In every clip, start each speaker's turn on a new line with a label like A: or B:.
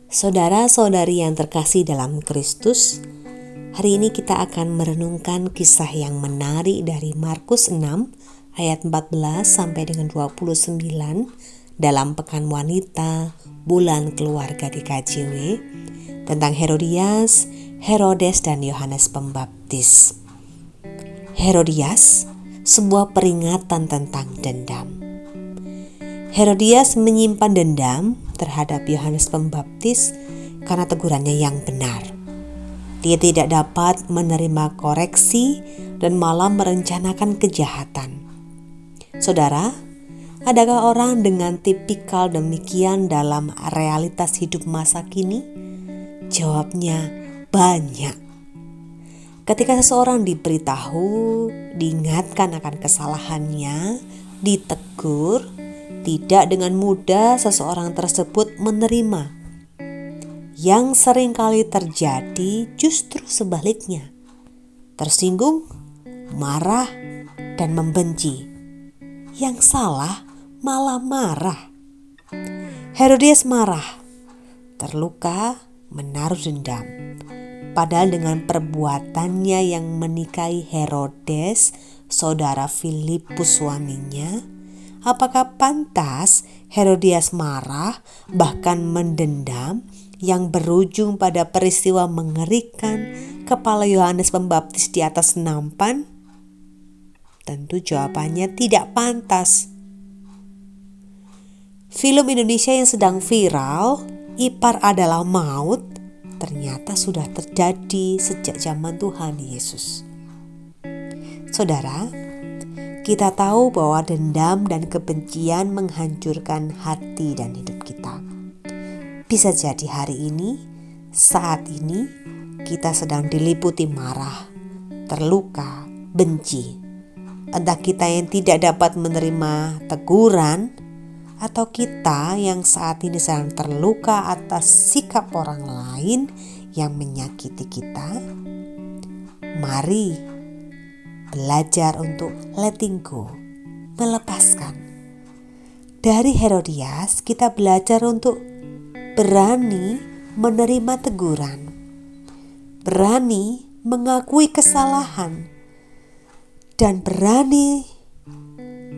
A: Saudara-saudari yang terkasih dalam Kristus, hari ini kita akan merenungkan kisah yang menarik dari Markus 6 ayat 14 sampai dengan 29 dalam Pekan Wanita Bulan Keluarga di KJW tentang Herodias, Herodes dan Yohanes Pembaptis. Herodias, sebuah peringatan tentang dendam. Herodias menyimpan dendam terhadap Yohanes Pembaptis karena tegurannya yang benar. Dia tidak dapat menerima koreksi dan malah merencanakan kejahatan. Saudara, adakah orang dengan tipikal demikian dalam realitas hidup masa kini? Jawabnya banyak. Ketika seseorang diberitahu, diingatkan akan kesalahannya, ditegur, tidak dengan mudah seseorang tersebut menerima. Yang seringkali terjadi justru sebaliknya. Tersinggung, marah, dan membenci. Yang salah malah marah. Herodias marah, terluka, menaruh dendam. Padahal dengan perbuatannya yang menikahi Herodes, saudara Filipus suaminya, apakah pantas Herodias marah bahkan mendendam yang berujung pada peristiwa mengerikan kepala Yohanes Pembaptis di atas nampan? Tentu jawabannya tidak pantas. Film Indonesia yang sedang viral, Ipar Adalah Maut, ternyata sudah terjadi sejak zaman Tuhan Yesus. Saudara, kita tahu bahwa dendam dan kebencian menghancurkan hati dan hidup kita. Bisa jadi hari ini, saat ini, kita sedang diliputi marah, terluka, benci. Entah kita yang tidak dapat menerima teguran, atau kita yang saat ini sedang terluka atas sikap orang lain yang menyakiti kita. Mari belajar untuk letting go, melepaskan. Dari Herodias kita belajar untuk berani menerima teguran, berani mengakui kesalahan, dan berani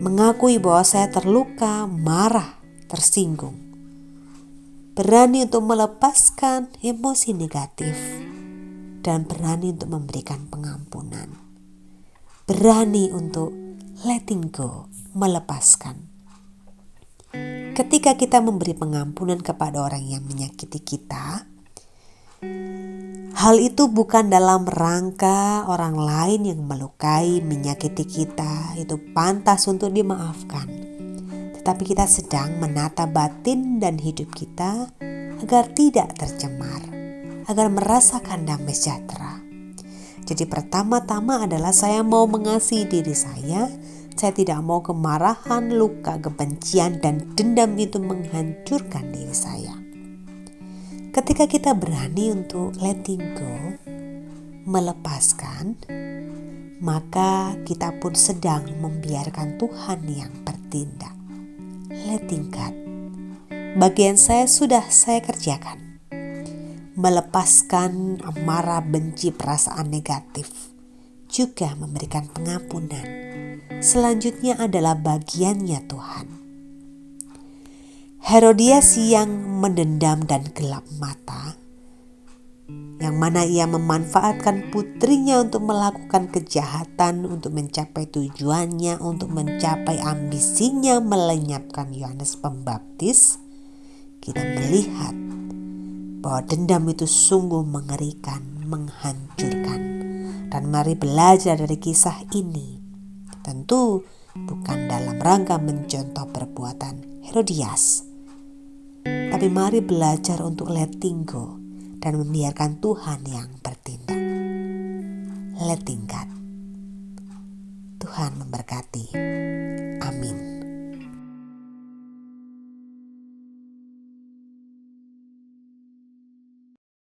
A: mengakui bahwa saya terluka, marah, tersinggung. Berani untuk melepaskan emosi negatif dan berani untuk memberikan pengampunan. Berani untuk letting go, melepaskan. Ketika kita memberi pengampunan kepada orang yang menyakiti kita, hal itu bukan dalam rangka orang lain yang melukai, menyakiti kita, itu pantas untuk dimaafkan. Tetapi kita sedang menata batin dan hidup kita agar tidak tercemar, agar merasakan damai sejahtera. Jadi pertama-tama adalah saya mau mengasihi diri saya tidak mau kemarahan, luka, kebencian, dan dendam itu menghancurkan diri saya. Ketika kita berani untuk letting go, melepaskan, maka kita pun sedang membiarkan Tuhan yang bertindak. Letting God. Bagian saya sudah saya kerjakan. Melepaskan amarah, benci, perasaan negatif. Juga memberikan pengampunan. Selanjutnya adalah bagiannya Tuhan. Herodias yang mendendam dan gelap mata, yang mana ia memanfaatkan putrinya untuk melakukan kejahatan, untuk mencapai tujuannya, untuk mencapai ambisinya melenyapkan Yohanes Pembaptis, kita melihat bahwa dendam itu sungguh mengerikan, menghancurkan. Dan mari belajar dari kisah ini. Tentu bukan dalam rangka mencontoh perbuatan Herodias, tapi mari belajar untuk letting go dan membiarkan Tuhan yang bertindak. Letting God. Tuhan memberkati. Amin.